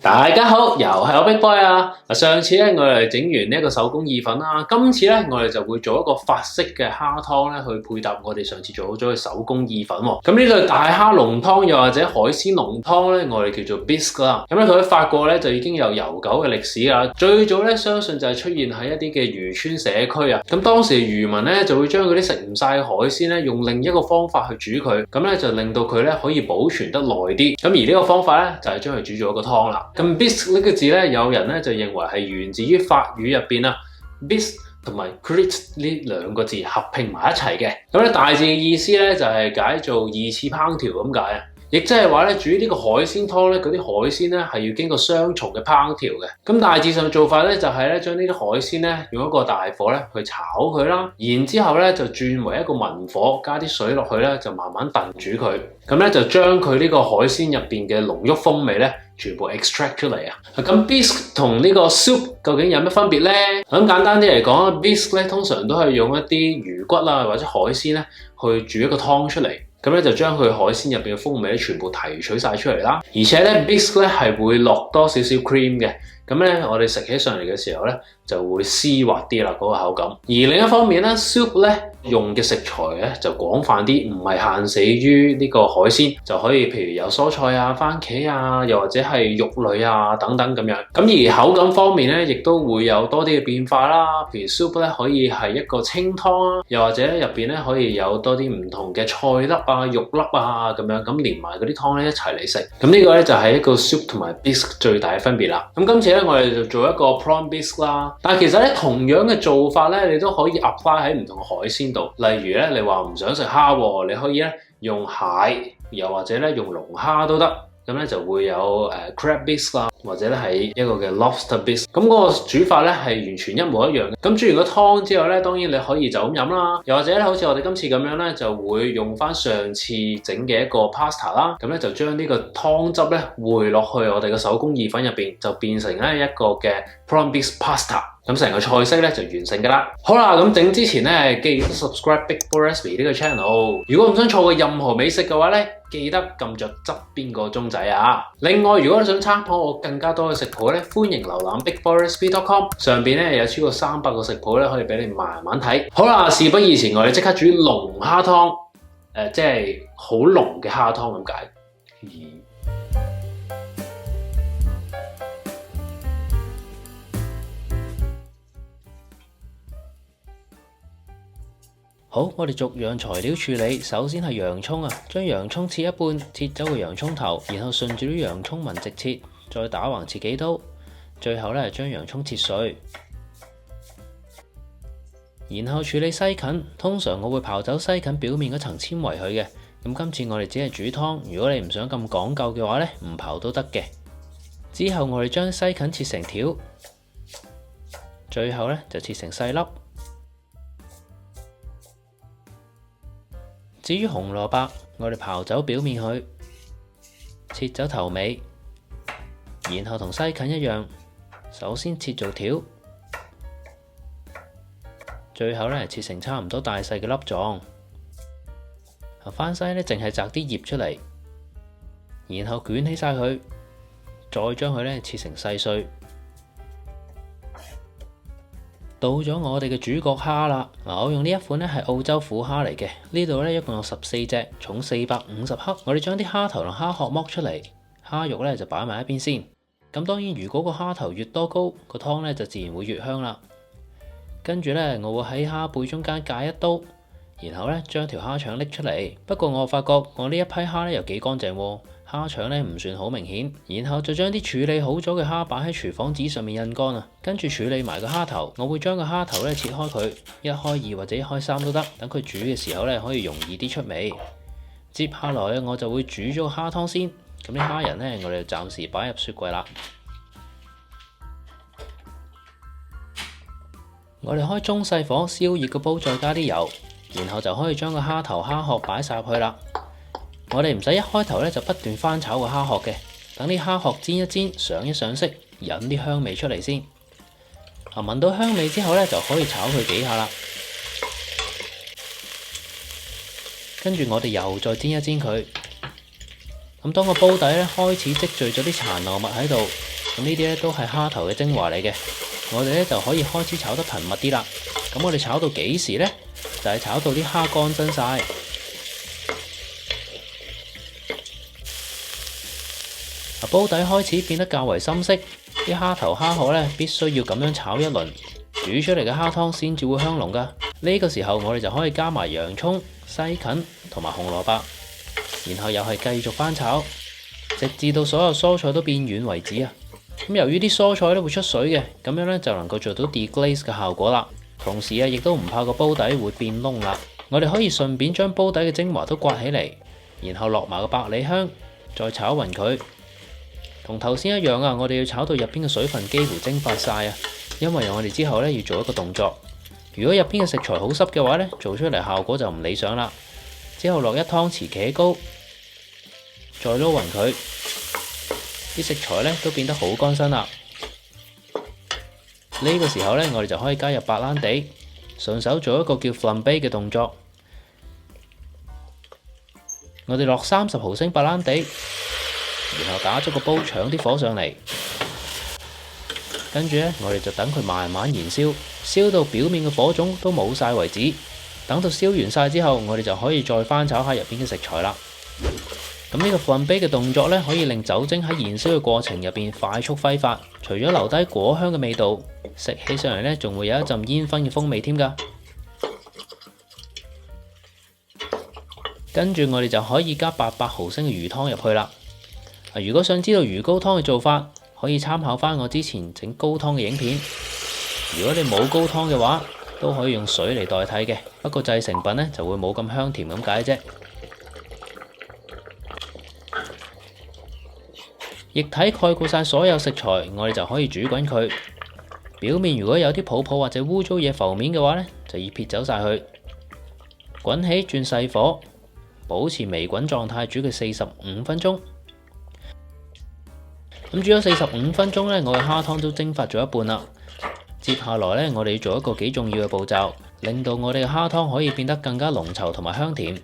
大家好，又係我 Big Boy 啊！上次咧我哋整完呢一個手工意粉啦，今次咧我哋就會做一個法式嘅蝦湯咧，去配搭我哋上次做好咗嘅手工意粉喎。咁呢個大蝦濃湯又或者海鮮濃湯咧，我哋叫做 bisque 啦。咁咧佢喺法國咧就已經有悠久嘅歷史啦。最早咧相信就係出現喺一啲嘅漁村社區啊。咁當時漁民咧就會將嗰啲食唔晒嘅海鮮咧，用另一個方法去煮佢，咁咧就令到佢咧可以保存得耐啲。咁而呢個方法咧就係將佢煮咗一個湯啦。咁 bisque 呢個字咧，有人咧就認為係源自於法語入邊啊 bis 同埋 cuite 呢兩個字合拼埋一齊嘅。咁咧大致嘅意思咧就係解做二次烹調咁解啊。亦即係話咧煮呢個海鮮湯咧，嗰啲海鮮咧係要經過雙重嘅烹調嘅。咁大致上做法咧就係咧將呢啲海鮮咧用一個大火咧去炒佢啦，然之後咧就轉為一個文火，加啲水落去咧就慢慢燉煮佢。咁咧就將佢呢個海鮮入邊嘅濃郁風味咧全部 extract 出嚟啊！咁 bisque 同呢個 soup 究竟有乜分別咧？咁簡單啲嚟講 bisque 咧通常都係用一啲魚骨啊或者海鮮咧去煮一個湯出嚟。咁咧就將佢海鮮入邊嘅風味咧全部提取晒出嚟啦，而且咧 bisque 咧係會落多少少 cream 嘅，咁咧我哋食起上嚟嘅時候咧就會絲滑啲啦嗰個口感。而另一方面咧 soup 咧用嘅食材咧就廣泛啲，唔係限死於呢個海鮮，就可以譬如有蔬菜啊、番茄啊，又或者係肉類啊等等咁樣。咁而口感方面咧，亦都會有多啲嘅變化啦。譬如 soup 咧可以係一個清湯啊，又或者入邊咧可以有多啲唔同嘅菜粒啊、肉粒啊咁樣，咁連埋嗰啲湯咧一齊嚟食。咁呢個咧就係一個 soup 同埋 bisque 最大嘅分別啦。咁今次咧我哋就做一個 prawn bisque 啦，但係其實咧同樣嘅做法咧，你都可以 apply 喺唔同嘅海鮮度。例如咧，你話唔想食蝦喎，你可以咧用蟹，又或者咧用龍蝦都得。咁咧就會有crab bisque 啦，或者咧係一個嘅 lobster bisque。咁嗰個煮法咧係完全一模一樣嘅。咁煮完個湯之後咧，當然你可以就咁飲啦，又或者咧好似我哋今次咁樣咧，就會用翻上次整嘅一個 pasta 啦。咁咧就將呢個湯汁咧匯落去我哋嘅手工意粉入邊，就變成咧一個嘅 prawn bisque pasta。咁成個菜式咧就完成㗎啦。好啦，咁整之前咧，記得 subscribe Big Boy Recipe 呢個 channel。如果唔想錯過任何美食嘅話咧，記得撳着側邊個鐘仔啊。另外，如果你想參考我更加多嘅食譜咧，歡迎瀏覽 bigboyrecipe.com， 上邊咧有超過300個食譜咧，可以俾你慢慢睇。好啦，事不宜遲，我哋即刻煮龍蝦湯，即係好濃嘅蝦湯咁解。好，我哋逐樣材料處理。首先係洋葱啊，將洋葱切一半，切走個洋葱頭，然後順住啲洋葱紋直切，再打橫切幾刀，最後咧將洋葱切碎。然後處理西芹，通常我會刨走西芹表面嗰層纖維佢嘅。咁今次我哋只係煮湯，如果你唔想咁講究嘅話咧，唔刨都得嘅。之後我哋將西芹切成條，最後咧就切成細粒。至於紅蘿蔔，我哋刨走表面佢，切走頭尾，然後同西芹一樣，首先切做條，最後咧切成差唔多大細嘅粒狀。番西咧淨係摘啲葉出嚟，然後捲起晒佢，再將佢咧切成細碎。到咗我哋嘅主角蝦啦，我用呢一款咧係澳洲虎蝦嚟嘅，呢度咧一共有14隻，重450克。我哋將啲蝦頭同蝦殼剝出嚟，蝦肉咧就擺埋一邊先。咁當然，如果個蝦頭越多膏，個湯咧就自然會越香啦。跟住咧，我會喺蝦背中間界一刀，然後咧將條蝦腸拎出嚟。不過我發覺我呢一批蝦咧又幾乾淨喎。蝦腸咧唔算好明顯，然後就將啲處理好咗嘅蝦擺喺廚房紙上面印乾啊，跟住處理埋個蝦頭。我會將個蝦頭咧切開佢，一開2或者一開3都得，等佢煮嘅時候咧可以容易啲出味。接下來我就會煮咗個蝦湯先，咁啲蝦仁咧我哋就暫時擺入雪櫃啦。我哋開中細火燒熱個煲，再加啲油，然後就可以將個蝦頭蝦殼擺晒入去啦。我哋唔使一開頭咧就不斷翻炒個蝦殼嘅，等啲蝦殼煎一煎，上一上色，引啲香味出嚟先。聞到香味之後咧就可以炒佢幾下啦。跟住我哋又再煎一煎佢。咁當個煲底咧開始積聚咗啲殘留物喺度，咁呢啲咧都係蝦頭嘅精華嚟嘅，我哋咧就可以開始炒得頻密啲啦。咁我哋炒到幾時呢？就係炒到啲蝦乾身晒。煲底開始變得較為深色，啲蝦頭蝦殼咧必須要咁樣炒一輪，煮出嚟嘅蝦湯先至會香濃噶。呢個時候我哋就可以加埋洋葱、西芹同埋紅蘿蔔，然後又係繼續翻炒，直至到所有蔬菜都變軟為止啊。咁由於啲蔬菜咧會出水嘅，咁樣咧就能夠做到 deglaze 嘅效果啦。同時啊，亦都唔怕個煲底會變燶啦。我哋可以順便將煲底嘅精華都刮起嚟，然後落埋個百里香，再炒勻佢。同頭先一樣啊，我哋要炒到入邊嘅水分幾乎蒸發晒啊，因為我哋之後咧要做一個動作。如果入邊嘅食材好濕嘅話咧，做出嚟效果就唔理想啦。之後落一湯匙茄膏，再撈勻佢，啲食材咧都變得好乾身啦。呢個時候咧，我哋就可以加入白蘭地，順手做一個叫 flambé 嘅動作。我哋落30毫升白蘭地。然後打咗個煲，搶啲火上嚟，跟住咧，我哋就等佢慢慢燃燒，燒到表面嘅火種都冇晒為止。等到燒完晒之後，我哋就可以再翻炒下入邊嘅食材啦。咁呢個 flambé 嘅動作咧，可以令酒精喺燃燒嘅過程入邊快速揮發，除咗留低果香嘅味道，食起上嚟咧，仲會有一陣煙燻嘅風味添噶。跟住我哋就可以加800毫升嘅魚湯入去啦。如果想知道魚高湯嘅做法，可以參考翻我之前整高湯嘅影片。如果你冇高湯嘅話，都可以用水嚟代替嘅，不過製成品呢就會冇咁香甜咁解啫。液體蓋過晒所有食材，我哋就可以煮滾佢。表面如果有啲泡泡或者污糟嘢浮面嘅話呢，就要撇走晒佢。滾起轉細火，保持微滾狀態煮佢45分鐘。咁煮咗45分鐘咧，我嘅蝦湯都蒸發咗一半啦。接下來咧，我哋要做一個幾重要嘅步驟，令到我哋嘅蝦湯可以變得更加濃稠同埋香甜。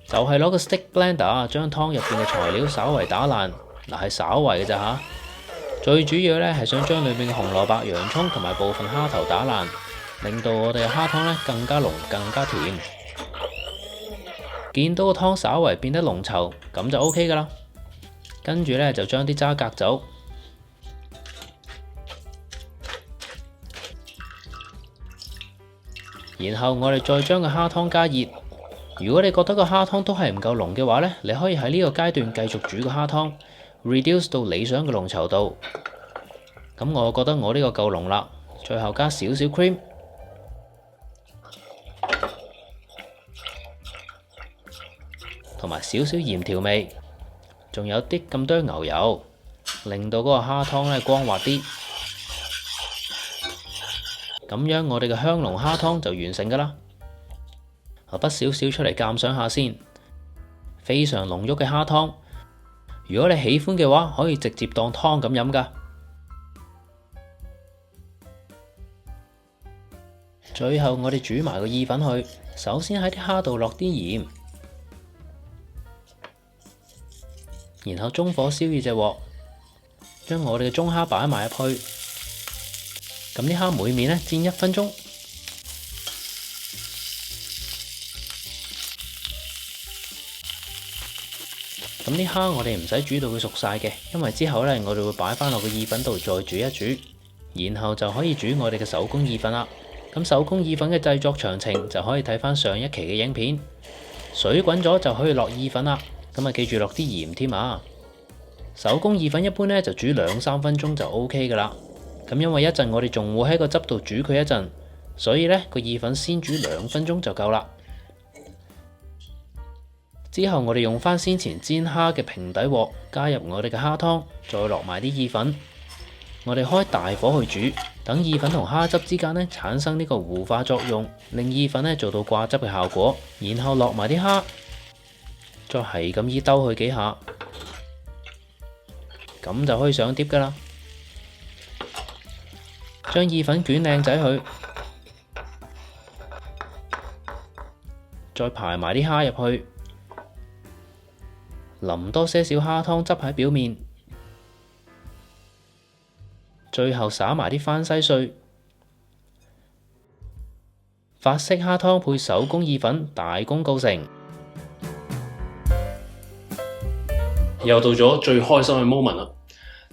就係攞個 stick blender 將湯入邊嘅材料稍為打爛，嗱係稍為嘅咋吓。最主要咧係想將裏面嘅紅蘿蔔、洋葱同埋部分蝦頭打爛，令到我哋嘅蝦湯咧更加濃、更加甜。見到個湯稍為變得濃稠，咁就 OK 噶啦。跟住咧就將啲渣隔走，然後我哋再將個蝦湯加熱。如果你覺得個蝦湯都係唔夠濃嘅話咧，你可以喺呢個階段繼續煮個蝦湯 ，reduce 到理想嘅濃稠度。咁我覺得我呢個夠濃啦，最後加少少 cream， 同埋少少鹽調味。仲有啲咁多牛油，令到嗰個蝦湯咧光滑啲。咁樣我哋嘅香濃蝦湯就完成噶啦。我筆少少出嚟鑑賞下先，非常濃郁嘅蝦湯。如果你喜歡嘅話，可以直接當湯咁飲噶。最後我哋煮埋個意粉去，首先喺啲蝦度落啲鹽。然後中火燒熱隻鑊，將我哋嘅中蝦擺埋入去。咁啲蝦每面煎1分鐘。咁啲蝦我哋唔使煮到佢熟晒嘅，因為之後我哋會擺翻落個意粉度再煮一煮，然後就可以煮我哋嘅手工意粉啦。咁手工意粉嘅製作詳情就可以睇翻上一期嘅影片。水滾咗就可以落意粉啦。咁啊，記住落啲鹽添啊！手工意粉一般就煮2-3分鐘就 OK 噶啦。咁因為一陣我哋仲會喺個汁度煮佢一陣，所以個意粉先煮2分鐘就夠啦。之後我哋用翻先前煎蝦嘅平底鑊，加入我哋嘅蝦湯，再落埋啲意粉。我哋開大火去煮，等意粉同蝦汁之間產生呢個糊化作用，令意粉做到掛汁嘅效果。然後落埋啲蝦。再係咁依兜佢幾下，咁就可以上碟噶啦。將意粉捲靚仔佢，再排埋啲蝦入去，淋多些少蝦湯汁喺表面，最後灑埋啲番西碎。法式蝦湯配手工意粉，大功告成。又到咗最開心嘅 moment 啦，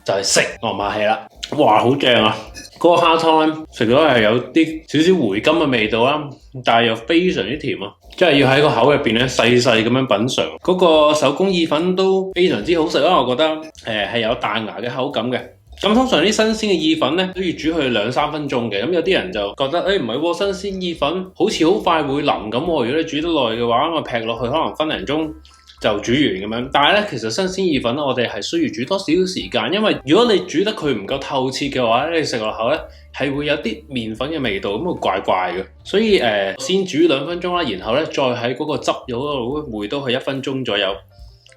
就係食我唔客氣啦！哇，好正啊！嗰個蝦湯咧，食咗係有啲少少回甘嘅味道啦，但係又非常之甜啊！即係要喺個口入邊咧細細咁樣品嚐。嗰個手工意粉都非常之好食啦，我覺得係有彈牙嘅口感嘅。咁通常啲新鮮嘅意粉咧都要煮佢2-3分鐘嘅，咁有啲人就覺得唔係喎，新鮮意粉好似好快會腍咁喎，如果你煮得耐嘅話，我劈落去可能分零鐘就煮完咁樣。但係咧，其實新鮮意粉我哋係需要煮多少少時間，因為如果你煮得佢唔夠透徹嘅話咧，你食落口咧係會有啲麵粉嘅味道，咁會怪怪嘅。所以先煮2分鐘啦，然後咧再喺嗰個汁油嗰度回到去1分鐘左右，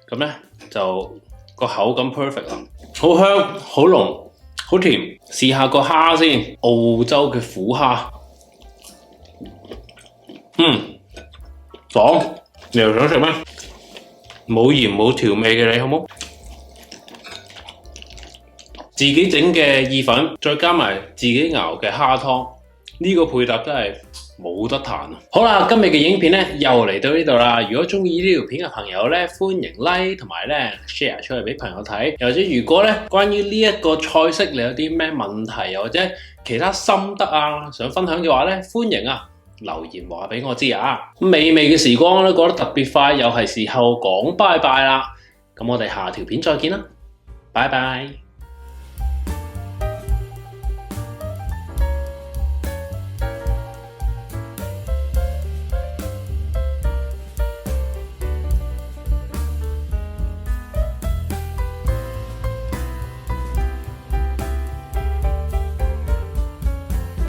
咁咧就個口感 perfect 啦，好香、好濃、好甜。試下個蝦先，澳洲嘅虎蝦，爽！你又想食咩？冇鹽冇調味嘅你好冇？自己整嘅意粉，再加埋自己熬嘅蝦湯，呢個配搭真係冇得彈啊！好啦，今日嘅影片咧又嚟到呢度啦。如果中意呢條片嘅朋友咧，歡迎 like 同埋咧 share 出嚟俾朋友睇。又或者如果咧關於呢一個菜式你有啲咩問題，又或者其他心得啊想分享嘅話咧，歡迎留言話俾我知啊！美味嘅時光都過得特別快，又係時候講拜拜啦。咁我哋下條片再見啦，拜拜。